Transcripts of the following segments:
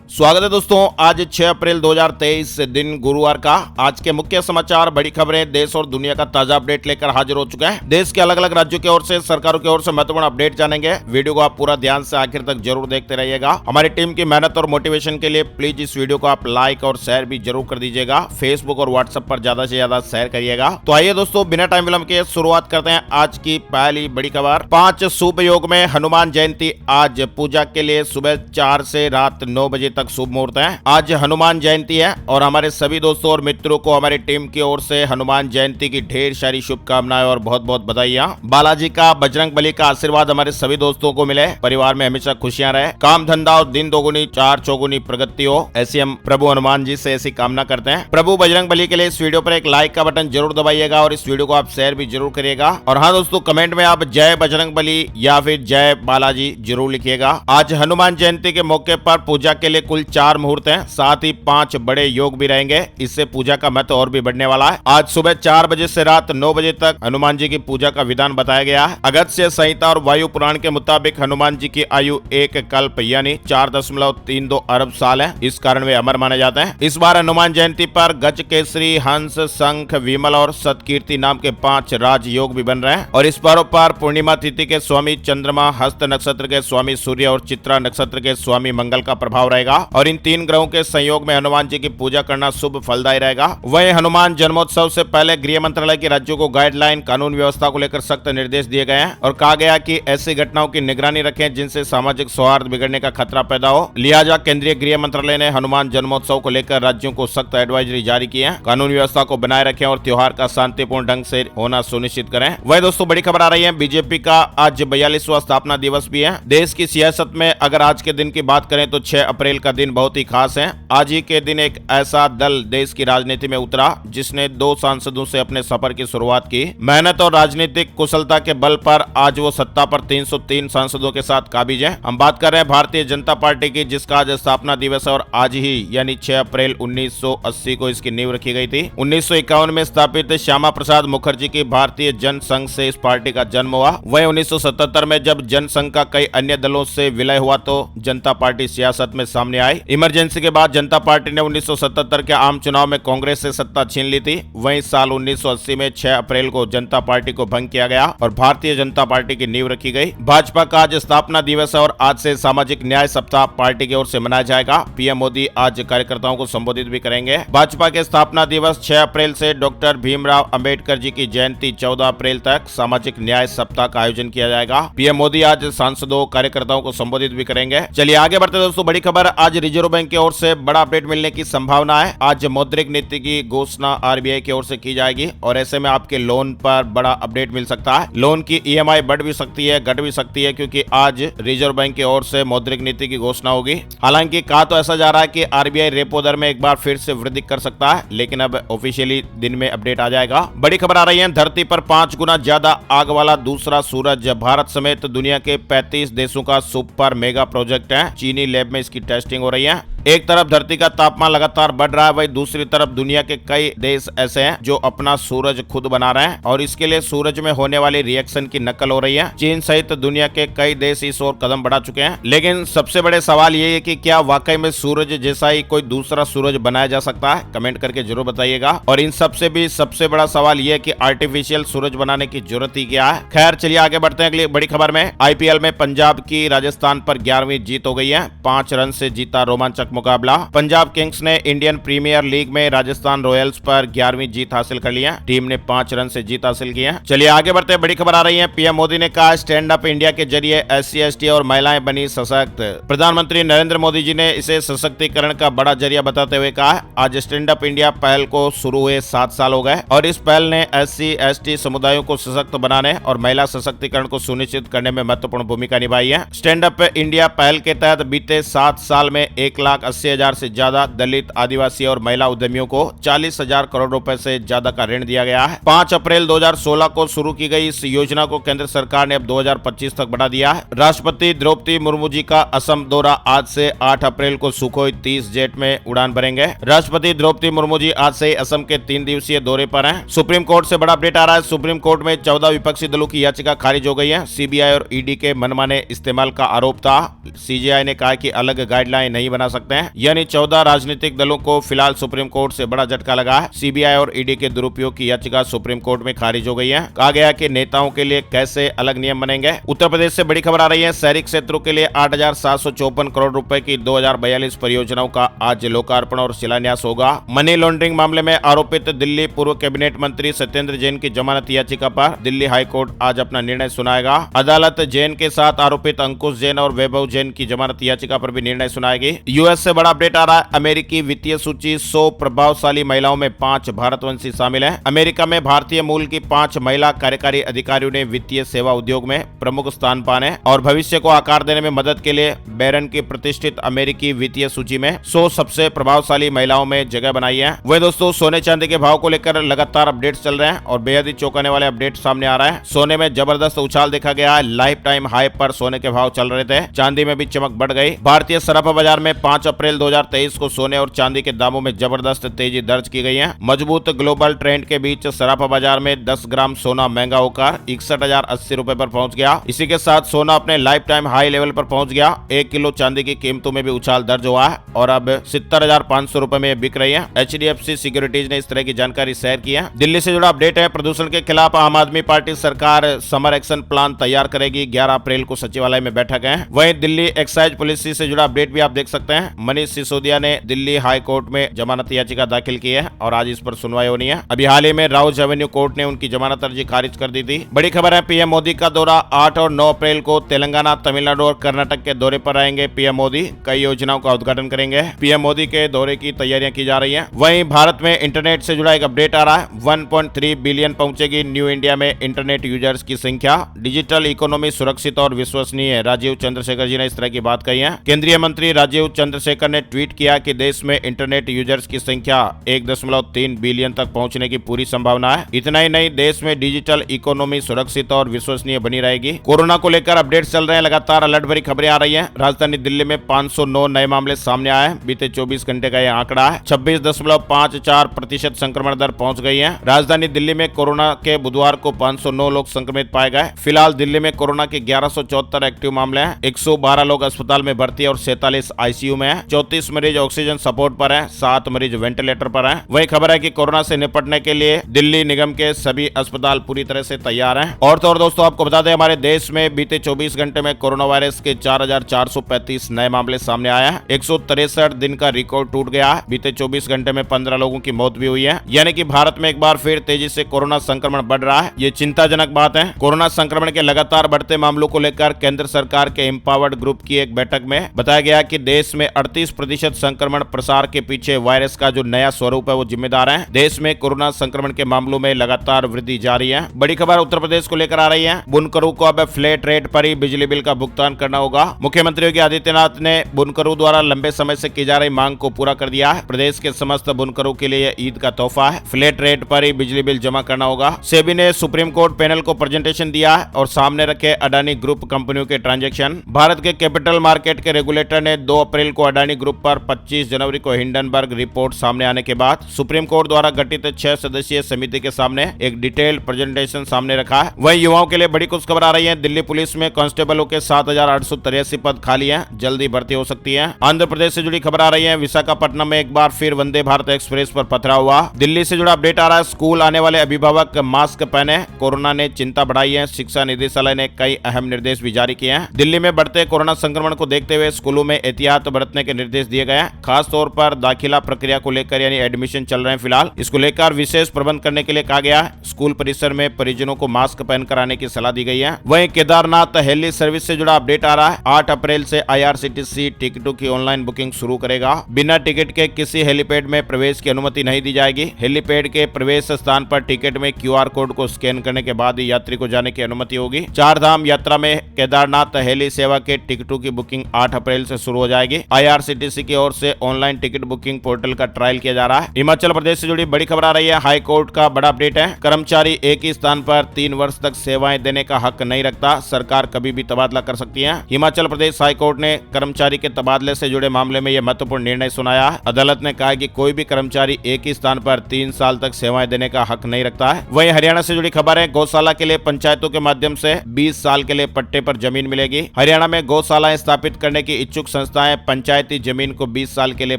स्वागत है दोस्तों। आज 6 अप्रैल 2023 दिन गुरुवार का। आज के मुख्य समाचार, बड़ी खबरें, देश और दुनिया का ताजा अपडेट लेकर हाजिर हो चुका है। देश के अलग अलग राज्यों की ओर से, सरकारों की ओर से महत्वपूर्ण अपडेट जानेंगे। वीडियो को आप पूरा ध्यान से आखिर तक जरूर देखते रहिएगा। हमारी टीम की मेहनत और मोटिवेशन के लिए प्लीज इस वीडियो को आप लाइक और शेयर भी जरूर कर दीजिएगा। फेसबुक और व्हाट्सएप पर ज्यादा से ज्यादा शेयर करिएगा। तो आइए दोस्तों, बिना टाइम विलंब के शुरुआत करते हैं आज की पहली बड़ी खबर। 5 शुभ योग में हनुमान जयंती। आज पूजा के लिए सुबह 4 से रात 9 बजे तक शुभ मुहूर्त है। आज हनुमान जयंती है और हमारे सभी दोस्तों और मित्रों को हमारी टीम की ओर से हनुमान जयंती की ढेर सारी शुभकामनाएं और बहुत बहुत बधाइयां। बालाजी का, बजरंग बली का आशीर्वाद हमारे सभी दोस्तों को मिले। परिवार में हमेशा खुशियां रहे। काम धंधा और दिन दोगुनी चार चौगुनी प्रगति हो, ऐसी हम प्रभु हनुमान जी से ऐसी कामना करते हैं। प्रभु बजरंग बली के लिए इस वीडियो पर एक लाइक का बटन जरूर दबाइएगा और इस वीडियो को आप शेयर भी जरूर करिएगा। और हाँ दोस्तों, कमेंट में आप जय बजरंग बली या फिर जय बालाजी जरूर लिखिएगा। आज हनुमान जयंती के मौके पर पूजा के लिए कुल 4 मुहूर्त हैं, साथ ही 5 बड़े योग भी रहेंगे। इससे पूजा का महत्व और भी बढ़ने वाला है। आज सुबह 4 बजे से रात 9 बजे तक हनुमान जी की पूजा का विधान बताया गया है। अगस्त्य संहिता और वायु पुराण के मुताबिक हनुमान जी की आयु 1 कल्प यानी 4.32 अरब साल है। इस कारण वे अमर माने जाते हैं। इस बार हनुमान जयंती पर गज केसरी, हंस, शंख, विमल और सतकीर्ति नाम के 5 राज योग भी बन रहे हैं। और इस पर्व पर पूर्णिमा तिथि के स्वामी चंद्रमा, हस्त नक्षत्र के स्वामी सूर्य और चित्रा नक्षत्र के स्वामी मंगल का प्रभाव रहेगा। और इन 3 ग्रहों के संयोग में हनुमान जी की पूजा करना शुभ फलदायी रहेगा। वहीं हनुमान जन्मोत्सव से पहले गृह मंत्रालय के राज्यों को गाइडलाइन, कानून व्यवस्था को लेकर सख्त निर्देश दिए गए हैं और कहा गया कि ऐसी घटनाओं की निगरानी रखें जिनसे सामाजिक सौहार्द बिगड़ने का खतरा पैदा हो। लिहाजा केंद्रीय गृह मंत्रालय ने हनुमान जन्मोत्सव को लेकर राज्यों को सख्त एडवाइजरी जारी की है। कानून व्यवस्था को बनाए रखें और त्योहार का शांतिपूर्ण ढंग से होना सुनिश्चित करें। वही दोस्तों, बड़ी खबर आ रही है, बीजेपी का आज 42वां स्थापना दिवस भी है। देश की सियासत में अगर आज के दिन की बात करें तो 6 अप्रैल का दिन बहुत ही खास है। आज ही के दिन एक ऐसा दल देश की राजनीति में उतरा जिसने 2 सांसदों से अपने सफर की शुरुआत की। मेहनत और राजनीतिक कुशलता के बल पर आज वो सत्ता पर 303 सांसदों के साथ काबिज है। हम बात कर रहे हैं भारतीय जनता पार्टी की, जिसका आज स्थापना दिवस है और आज ही यानी 6 अप्रैल 1980 को इसकी नींव रखी गई थी। 1951 में स्थापित श्यामा प्रसाद मुखर्जी की भारतीय जन संघ से इस पार्टी का जन्म हुआ। वहीं 1977 में जब जनसंघ का कई अन्य दलों से विलय हुआ तो जनता पार्टी सियासत में सामने आई। इमरजेंसी के बाद जनता पार्टी ने 1977 के आम चुनाव में कांग्रेस से सत्ता छीन ली थी। वहीं साल 1980 में 6 अप्रैल को जनता पार्टी को भंग किया गया और भारतीय जनता पार्टी की नींव रखी गई। भाजपा का आज स्थापना दिवस है और आज से सामाजिक न्याय सप्ताह पार्टी की ओर से मनाया जाएगा। पीएम मोदी आज कार्यकर्ताओं को संबोधित भी करेंगे। भाजपा के स्थापना दिवस 6 अप्रैल से डॉक्टर भीमराव अंबेडकर जी की जयंती 14 अप्रैल तक सामाजिक न्याय सप्ताह का आयोजन किया जाएगा। पीएम मोदी आज सांसदों, कार्यकर्ताओं को संबोधित भी करेंगे। चलिए आगे बढ़ते दोस्तों, बड़ी खबर, आज रिजर्व बैंक की ओर से बड़ा अपडेट मिलने की संभावना है। आज मौद्रिक नीति की घोषणा आरबीआई की ओर से की जाएगी और ऐसे में आपके लोन पर बड़ा अपडेट मिल सकता है। लोन की ईएमआई बढ़ भी सकती है, घट भी सकती है, क्योंकि आज रिजर्व बैंक की ओर से मौद्रिक नीति की घोषणा होगी। हालांकि कहा तो ऐसा जा रहा है कि आरबीआई रेपो दर में एक बार फिर से वृद्धि कर सकता है, लेकिन अब ऑफिशियली दिन में अपडेट आ जाएगा। बड़ी खबर आ रही है, धरती पर 5 गुना ज्यादा आग वाला दूसरा सूरज। भारत समेत दुनिया के 35 देशों का सुपर मेगा प्रोजेक्ट है। चीनी लैब में इसकी टेस्टिंग हो रही है। एक तरफ धरती का तापमान लगातार बढ़ रहा है, वहीं दूसरी तरफ दुनिया के कई देश ऐसे हैं जो अपना सूरज खुद बना रहे हैं और इसके लिए सूरज में होने वाली रिएक्शन की नकल हो रही है। चीन सहित दुनिया के कई देश इस ओर कदम बढ़ा चुके हैं। लेकिन सबसे बड़े सवाल ये है कि क्या वाकई में सूरज जैसा ही कोई दूसरा सूरज बनाया जा सकता है? कमेंट करके जरूर बताइएगा। और इन सबसे भी सबसे बड़ा सवाल ये है कि आर्टिफिशियल सूरज बनाने की जरूरत ही क्या है? खैर चलिए आगे बढ़ते हैं अगली बड़ी खबर में। आईपीएल में पंजाब की राजस्थान पर 11वीं जीत हो गई है। 5 रन से जीता रोमांचक मुकाबला। पंजाब किंग्स ने इंडियन प्रीमियर लीग में राजस्थान रॉयल्स पर 11वीं जीत हासिल कर ली है। टीम ने 5 रन से जीत हासिल की है। चलिए आगे बढ़ते हैं, बड़ी खबर आ रही है, पीएम मोदी ने कहा स्टैंड अप इंडिया के जरिए SC ST और महिलाएं बनी सशक्त। प्रधानमंत्री नरेंद्र मोदी जी ने इसे सशक्तिकरण का बड़ा जरिया बताते हुए कहा आज स्टैंड अप इंडिया पहल को शुरू हुए 7 साल हो गए और इस पहल ने SC ST समुदायों को सशक्त बनाने और महिला सशक्तिकरण को सुनिश्चित करने में महत्वपूर्ण भूमिका निभाई है। स्टैंड अप इंडिया पहल के तहत बीते 7 साल में 1,80,000 से ज्यादा दलित, आदिवासी और महिला उद्यमियों को 40,000 करोड़ रुपए से ज्यादा का ऋण दिया गया है। 5 अप्रैल 2016 को शुरू की गई इस योजना को केंद्र सरकार ने अब 2025 तक बढ़ा दिया है। राष्ट्रपति द्रौपदी मुर्मू जी का असम दौरा आज से 8 अप्रैल को सुखोई 30 जेट में उड़ान भरेंगे। राष्ट्रपति द्रौपदी मुर्मू जी आज से असम के 3 दिवसीय दौरे पर हैं। सुप्रीम कोर्ट से बड़ा अपडेट आ रहा है। सुप्रीम कोर्ट में 14 विपक्षी दलों की याचिका खारिज हो गई है। सीबीआई और ईडी के मनमाने इस्तेमाल का आरोप था। सीजेआई ने कहा कि अलग गाइडलाइन नहीं बना सकते सकते हैं। यानी 14 राजनीतिक दलों को फिलहाल सुप्रीम कोर्ट से बड़ा झटका लगा है। सीबीआई और ईडी के दुरुपयोग की याचिका सुप्रीम कोर्ट में खारिज हो गई है। कहा गया कि नेताओं के लिए कैसे अलग नियम बनेंगे। उत्तर प्रदेश से बड़ी खबर आ रही है। शहरी क्षेत्रों के लिए 8,754 करोड़ रुपए की 2042 परियोजनाओं का आज लोकार्पण और शिलान्यास होगा। मनी लॉन्ड्रिंग मामले में आरोपित दिल्ली पूर्व कैबिनेट मंत्री सत्येंद्र जैन की जमानत याचिका पर दिल्ली हाईकोर्ट आज अपना निर्णय सुनाएगा। अदालत जैन के साथ आरोपित अंकुश जैन और वैभव जैन की जमानत याचिका पर भी निर्णय सुनाएगी। यूएस से बड़ा अपडेट आ रहा है। अमेरिकी वित्तीय सूची 100 प्रभावशाली महिलाओं में 5 भारतवंशी शामिल हैं। अमेरिका में भारतीय मूल की 5 महिला कार्यकारी अधिकारियों ने वित्तीय सेवा उद्योग में प्रमुख स्थान पाने और भविष्य को आकार देने में मदद के लिए बैरन की प्रतिष्ठित अमेरिकी वित्तीय सूची में 100 सबसे प्रभावशाली महिलाओं में जगह बनाई है। वह दोस्तों सोने चांदी के भाव को लेकर लगातार अपडेट्स चल रहे हैं और बेहद ही चौंकाने वाले अपडेट सामने आ रहा है। सोने में जबरदस्त उछाल देखा गया है। लाइफ टाइम हाई पर सोने के भाव चल रहे थे। चांदी में भी चमक बढ़ गई। भारतीय सराफा बाजार में 5 अप्रैल 2023 को सोने और चांदी के दामों में जबरदस्त तेजी दर्ज की गई है। मजबूत ग्लोबल ट्रेंड के बीच सराफा बाजार में 10 ग्राम सोना महंगा होकर 61,080 रुपए पर पहुंच गया। इसी के साथ सोना अपने लाइफ टाइम हाई लेवल पर पहुंच गया। 1 किलो चांदी की कीमतों में भी उछाल दर्ज हुआ है और अब 70,500 रुपए में बिक रही है। HDFC सिक्योरिटीज ने इस तरह की जानकारी शेयर की है। दिल्ली से जुड़ा अपडेट है। प्रदूषण के खिलाफ आम आदमी पार्टी सरकार समर एक्शन प्लान तैयार करेगी। 11 अप्रैल को सचिवालय में बैठक है। वहीं दिल्ली एक्साइज पॉलिसी से जुड़ा अपडेट भी आप देख सकते हैं। मनीष सिसोदिया ने दिल्ली हाई कोर्ट में जमानत याचिका दाखिल की है और आज इस पर सुनवाई होनी है। अभी हाल ही में राउज एवेन्यू कोर्ट ने उनकी जमानत अर्जी खारिज कर दी थी। बड़ी खबर है। पीएम मोदी का दौरा 8 और 9 अप्रैल को तेलंगाना, तमिलनाडु और कर्नाटक के दौरे पर रहेंगे। पीएम मोदी कई योजनाओं का उद्घाटन करेंगे। पीएम मोदी के दौरे की तैयारियां की जा रही हैं। वहीं भारत में इंटरनेट से जुड़ा एक अपडेट आ रहा है। 1.3 बिलियन पहुंचेगी न्यू इंडिया में इंटरनेट यूजर्स की संख्या। डिजिटल इकोनॉमी सुरक्षित और विश्वसनीय है। राजीव चंद्रशेखर जी ने इस तरह की बात कही है। केंद्रीय मंत्री राजीव चंद्रशेखर ने ट्वीट किया कि देश में इंटरनेट यूजर्स की संख्या 1.3 बिलियन तक पहुंचने की पूरी संभावना है। इतना ही नहीं, देश में डिजिटल इकोनॉमी सुरक्षित और विश्वसनीय बनी रहेगी। कोरोना को लेकर अपडेट चल रहे हैं। लगातार अलर्ट भरी खबरें आ रही हैं। राजधानी दिल्ली में 509 नए मामले सामने आए हैं। बीते 24 घंटे का यह आंकड़ा है। 26.54% संक्रमण दर पहुंच गई है। राजधानी दिल्ली में कोरोना के बुधवार को 509 लोग संक्रमित पाए गए। फिलहाल दिल्ली में कोरोना के 1174 एक्टिव मामले हैं। 112 लोग अस्पताल में भर्ती और 47 आईसीयू में हैं। 34 मरीज ऑक्सीजन सपोर्ट पर हैं। 7 मरीज वेंटिलेटर पर हैं। वही खबर है कि कोरोना से निपटने के लिए दिल्ली निगम के सभी अस्पताल पूरी तरह से तैयार हैं। और तो और दोस्तों आपको बता दें, हमारे देश में बीते 24 घंटे में कोरोना वायरस के 4,435 नए मामले सामने आए हैं। 163 दिन का रिकॉर्ड टूट गया है। बीते 24 घंटे में 15 लोगों की मौत भी हुई है। यानी कि भारत में एक बार फिर तेजी से कोरोना संक्रमण बढ़ रहा है। ये चिंताजनक बात है। कोरोना संक्रमण के लगातार बढ़ते मामलों को लेकर केंद्र सरकार के एम्पावर्ड ग्रुप की एक बैठक में बताया गया कि देश में 38% संक्रमण प्रसार के पीछे वायरस का जो नया स्वरूप है वो जिम्मेदार है। देश में कोरोना संक्रमण के मामलों में लगातार वृद्धि जारी है। बड़ी खबर उत्तर प्रदेश को लेकर आ रही है। बुनकरों को अब फ्लैट रेट पर ही बिजली बिल का भुगतान करना होगा। मुख्यमंत्री योगी आदित्यनाथ ने बुनकरों द्वारा लंबे समय से की जा रही मांग को पूरा कर दिया है। प्रदेश के समस्त बुनकरों के लिए ईद का तोहफा है। फ्लैट रेट पर ही बिजली बिल जमा करना होगा। सेबी ने सुप्रीम कोर्ट पैनल को प्रेजेंटेशन दिया है और सामने रखे अडानी ग्रुप कंपनियों के ट्रांजैक्शन। भारत के कैपिटल मार्केट के रेगुलेटर ने 2 अप्रैल को अडानी ग्रुप पर 25 जनवरी को हिंडनबर्ग रिपोर्ट सामने आने के बाद सुप्रीम कोर्ट द्वारा गठित 6 सदस्यीय समिति के सामने एक डिटेल्ड प्रेजेंटेशन सामने रखा है। वहीं युवाओं के लिए बड़ी खुशखबर आ रही है। दिल्ली पुलिस में कांस्टेबलों के 7,883 पद खाली हैं। जल्दी भर्ती हो सकती है। आंध्र प्रदेश से जुड़ी खबर आ रही है। विशाखापट्टनम में एक बार फिर वंदे भारत एक्सप्रेस पर पथराव हुआ। दिल्ली से जुड़ा अपडेट आ रहा है। स्कूल आने वाले अभिभावक मास्क पहने। कोरोना ने चिंता बढ़ाई है। शिक्षा निदेशालय ने कई अहम निर्देश भी जारी किए हैं। दिल्ली में बढ़ते कोरोना संक्रमण को देखते हुए स्कूलों में एहतियात बरतने के निर्देश दिए गए हैं। खास तौर पर दाखिला प्रक्रिया को लेकर यानी एडमिशन चल रहे हैं। फिलहाल इसको लेकर विशेष प्रबंध करने के लिए कहा गया है। स्कूल परिसर में परिजनों को मास्क पहनकर आने की सलाह दी गई है। वहीं केदारनाथ हेली सर्विस से जुड़ा अपडेट आ रहा है। 8 अप्रैल से IRCTC टिकटों की ऑनलाइन बुकिंग शुरू करेगा। बिना टिकट के किसी हेलीपैड में प्रवेश की अनुमति नहीं दी जाएगी। हेलीपैड के प्रवेश स्थान पर टिकट में QR कोड को स्कैन करने के बाद ही यात्री को जाने की अनुमति होगी। 4 धाम यात्रा में केदारनाथ हेली सेवा के टिकटों की बुकिंग 8 अप्रैल से शुरू हो जाएगी। IRCTC की ओर से ऑनलाइन टिकट बुकिंग पोर्टल का ट्रायल किया जा रहा है। हिमाचल प्रदेश से जुड़ी बड़ी खबर आ रही है। हाई कोर्ट का बड़ा अपडेट है। कर्मचारी एक ही स्थान पर 3 वर्ष तक सेवाएं देने का हक नहीं रखता। सरकार कभी भी तबादला कर सकती है। हिमाचल प्रदेश हाई कोर्ट ने कर्मचारी के तबादले से जुड़े मामले में यह महत्वपूर्ण निर्णय सुनाया है। अदालत ने कहा कि कोई भी कर्मचारी एक ही स्थान पर 3 साल तक सेवाएं देने का हक नहीं रखता है। वहीं हरियाणा से जुड़ी खबर है। गौशाला के लिए पंचायतों के माध्यम से 20 साल के लिए पट्टे पर जमीन मिलेगी। हरियाणा में गौशालाएं स्थापित करने की इच्छुक संस्थाएं पंचायत पंचायती जमीन को 20 साल के लिए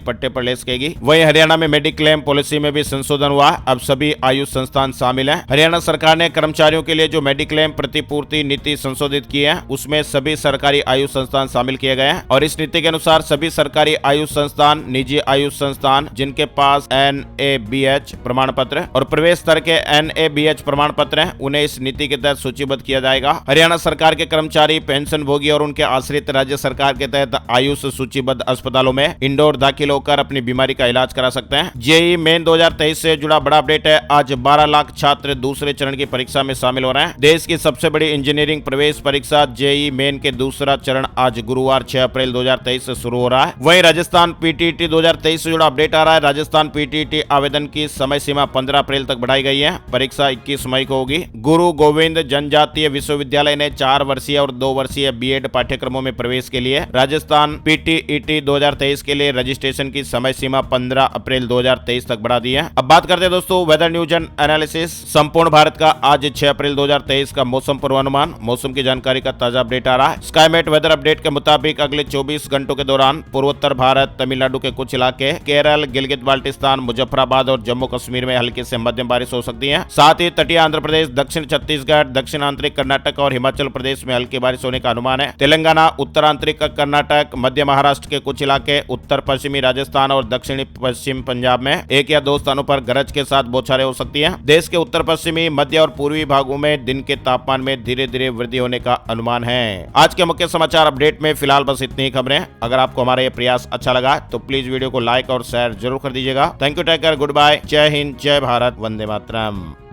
पट्टे पर ले सकेगी। वहीं हरियाणा में मेडिक्लेम पॉलिसी में भी संशोधन हुआ, अब सभी आयुष संस्थान शामिल हैं। हरियाणा सरकार ने कर्मचारियों के लिए जो मेडिक्लेम प्रतिपूर्ति नीति संशोधित की है, उसमें सभी सरकारी आयुष संस्थान शामिल किए गए हैं और इस नीति के अनुसार सभी सरकारी आयुष संस्थान, निजी आयुष संस्थान जिनके पास NABH प्रमाण पत्र और प्रवेश स्तर के NABH प्रमाण पत्र हैं, उन्हें इस नीति के तहत सूचीबद्ध किया जाएगा। हरियाणा सरकार के कर्मचारी, पेंशन भोगी और उनके आश्रित राज्य सरकार के तहत आयुष सूचीबद्ध अस्पतालों में इंडोर दाखिल होकर अपनी बीमारी का इलाज करा सकते हैं। जेईई मेन 2023 से जुड़ा बड़ा अपडेट है। आज 12 लाख छात्र दूसरे चरण की परीक्षा में शामिल हो रहे हैं। देश की सबसे बड़ी इंजीनियरिंग प्रवेश परीक्षा जेईई मेन के दूसरा चरण आज गुरुवार 6 अप्रैल 2023 से शुरू हो रहा है। वहीं राजस्थान PTET 2023 से जुड़ा अपडेट आ रहा है। राजस्थान PTET आवेदन की समय सीमा 15 अप्रैल तक बढ़ाई गई है। परीक्षा 21 मई को होगी। गुरु गोविंद जनजातीय विश्वविद्यालय ने 4 वर्षीय और 2 वर्षीय बीएड पाठ्यक्रमों में प्रवेश के लिए राजस्थान PTET 2023 के लिए रजिस्ट्रेशन की समय सीमा 15 अप्रैल 2023 तक बढ़ा दी है। अब बात करते हैं दोस्तों वेदर न्यूज एंड एनालिसिस। संपूर्ण भारत का आज 6 अप्रैल 2023 का मौसम पूर्वानुमान, मौसम की जानकारी का ताजा अपडेट आ रहा है। स्काईमेट वेदर अपडेट के मुताबिक अगले 24 घंटों के दौरान पूर्वोत्तर भारत, तमिलनाडु के कुछ इलाके, केरल, गिलगित बाल्टिस्तान, मुजफ्फराबाद और जम्मू कश्मीर में हल्की से मध्यम बारिश हो सकती है। साथ ही तटीय आंध्र प्रदेश, दक्षिण छत्तीसगढ़, दक्षिण आंतरिक कर्नाटक और हिमाचल प्रदेश में हल्की बारिश होने का अनुमान है। तेलंगाना, उत्तरांतरिक कर्नाटक, मध्य महाराष्ट्र के कुछ इलाके, उत्तर पश्चिमी राजस्थान और दक्षिणी पश्चिम पंजाब में 1 या 2 स्थानों पर गरज के साथ बौछारें हो सकती हैं। देश के उत्तर पश्चिमी, मध्य और पूर्वी भागों में दिन के तापमान में धीरे धीरे वृद्धि होने का अनुमान है। आज के मुख्य समाचार अपडेट में फिलहाल बस इतनी ही खबरें। अगर आपको हमारा यह प्रयास अच्छा लगा तो प्लीज वीडियो को लाइक और शेयर जरूर कर दीजिएगा। Thank you, take care, goodbye, जय हिंद, जय भारत, वंदे मातरम।